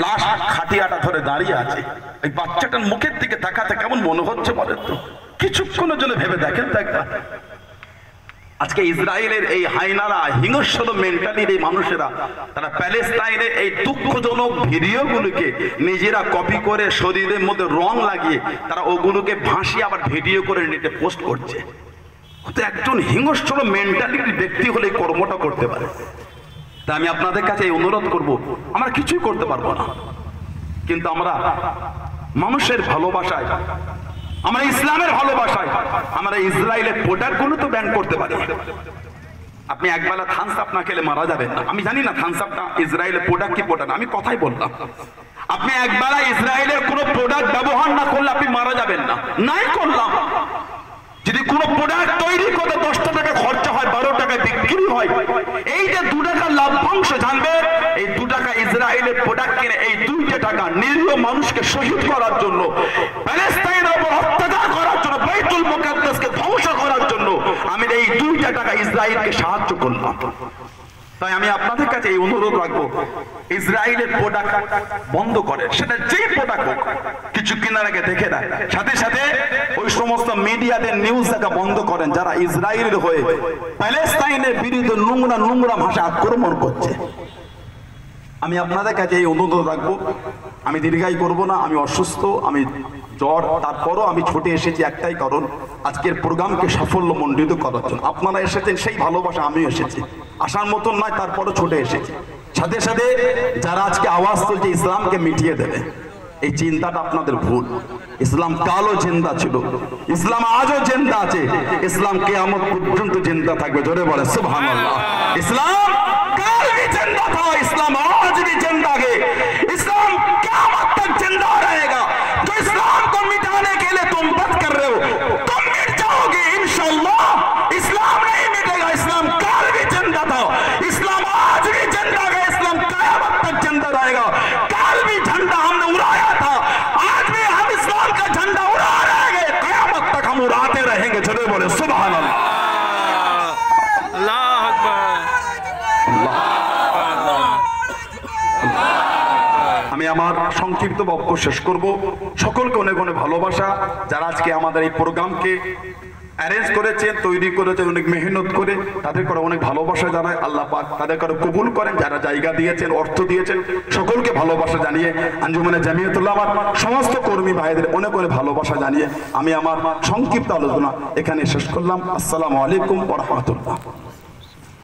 লাশ খাটিয়াটা ধরে দাঁড়িয়ে আছে, এই বাচ্চাটার মুখের দিকে তাকাতে কেমন মনে হচ্ছে বলেন তো? কিছুক্ষণের জন্য ভেবে দেখেন তো একবার। আজকে ইসরায়েলের এই হাইনারা, হিংস্র মেন্টালির এই মানুষেরা, তারা প্যালেস্টাইনের এই দুঃখজনক ভিডিওগুলোকে নিজেরা কপি করে শরীরের মধ্যে রং লাগিয়ে তারা ওগুলোকে ভাসিয়ে আবার ভিডিও করে নেটে পোস্ট করছে। তো একজন হিংস্র মেন্টালিটির ব্যক্তি হলে কর্মটা করতে পারে। তা আমি আপনাদের কাছে এই অনুরোধ করব, আমরা কিছুই করতে পারবো না, কিন্তু আমরা মানুষের ভালোবাসায়, আমরা ইসলামের ভালোবাসায় আমরা ইসরায়েলের প্রোডাক্টগুলো তো ব্যান করতে পারি। আপনি একবেলা থামস আপ না খেলে মারা যাবেন না। আমি জানি না থামস আপটা ইসরায়েলের প্রোডাক্ট কি প্রোডাক্ট, আমি কথাই বললাম। আপনি একবেলা ইসরায়েলের কোনো প্রোডাক্ট ব্যবহার না করলে আপনি মারা যাবেন না, নাই করলাম। যদি কোনো প্রোডাক্ট তৈরি করতে 10 টাকা খরচা হয়, 12 টাকায় বিক্রি হয়, এই যে 2 টাকা লাভ্যাংশ জানবে, এই 2 টাকা ইসরায়েলের প্রোডাক্ট কিনে এই 2 টাকা নিরীহ মানুষকে শহীদ করার জন্য, প্যালেস্টাইনের উপর অত্যাচার করার জন্য, বাইতুল মুকাদ্দাসকে ধ্বংস করার জন্য আমি এই 2 টাকা ইসরায়েলকে সাহায্য করলাম। তাই আমি আপনাদের কাছে এই অনুরোধ রাখবো, ইসরায়েলের প্রোডাক্ট বন্ধ করে, সেটা যে প্রোডাক্ট হোক, কিছু কেনার আগে দেখে দেয়, সাথে সাথে ওই সমস্ত মিডিয়াদের নিউজ দেখা বন্ধ করেন যারা ইসরায়েলের হয়ে প্যালেস্টাইনের বিরুদ্ধে নোংরা নোংরা ভাষা আক্রমণ করছে। আমি আপনাদের কাছে এই অনুরোধ রাখবো, আমি দীর্ঘায়ী করব না, আমি অসুস্থ, আমি জ্বর, তারপরও আমি ছুটে এসেছি একটাই কারণ, আজকের প্রোগ্রামকে সাফল্য মণ্ডিত করার জন্য। আপনারা এসেছেন সেই ভালোবাসা আমিও এসেছি, আসার মতন নয়, তারপরও ছুটে এসেছি। সাথে সাথে যারা আজকে আওয়াজ তুলছে ইসলামকে মিটিয়ে দেবে, এই চিন্তাটা আপনাদের ভুল। ইসলাম কালও জিন্দা ছিল, ইসলাম আজও জিন্দা আছে, ইসলাম কিয়ামত পর্যন্ত জিন্দা থাকবে। জোরে বলে সুবহানাল্লাহ। ইসলাম কাল भी जिंदा था, इस्लाम आज भी जिंदा है, इस्लाम क़यामत तक जिंदा रहेगा। जो इस्लाम को मिटाने के लिए तुम बात कर रहे हो, तुम मिट जाओगे इंशाअल्लाह। इस्लाम नहीं मिटेगा, इस्लाम काल भी जिंदा था, इस्लाम आज भी जिंदा है, इस्लाम क़यामत तक जिंदा रहेगा। काल भी झंडा हमने उड़ाया था, आज भी हम इस्लाम का झंडा उड़ा रहेंगे, क़यामत तक हम उड़ाते रहेंगे। चले बोले सुभान अल्लाह। আমি আমার সংক্ষিপ্ত বক্তব্য শেষ করব। সকলকে অনেক অনেক ভালোবাসা। যারা আজকে আমাদের এই প্রোগ্রামকে অ্যারেঞ্জ করেছেন, তৈরি করেছেন, অনেক মেহনত করে, তাদের করে অনেক ভালোবাসা জানায়। আল্লাহ পাক তাদের করে কবুল করেন। যারা জায়গা দিয়েছেন, অর্থ দিয়েছেন, সকলকে ভালোবাসা জানিয়ে, আঞ্জুমানে জামিয়াতুল্লাহ আমার সমস্ত কর্মী ভাইদের অনেক অনেক ভালোবাসা জানিয়ে আমি আমার সংক্ষিপ্ত আলোচনা এখানে শেষ করলাম। আসসালামু আলাইকুম ওয়া রাহমাতুল্লাহ।